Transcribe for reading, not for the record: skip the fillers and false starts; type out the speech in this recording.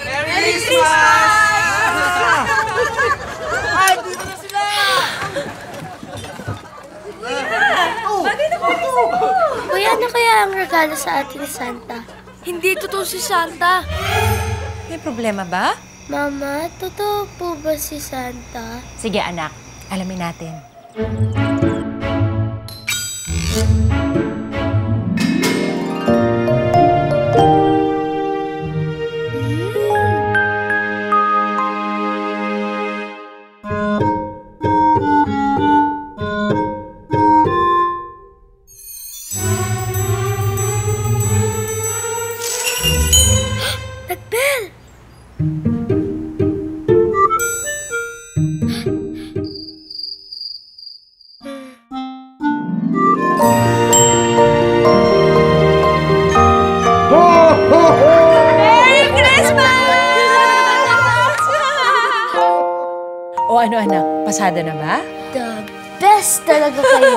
Merry Christmas! Ay, dito na sila! Bakit ako isa mo? Kuya, ano kaya ang regalo sa atin ni Santa? Hindi totoo si Santa. May problema ba? Mama, totoo po ba si Santa? Sige anak, alamin natin. Nagbell! Merry Christmas! O ano anak, pasado na ba? The best talaga kayo.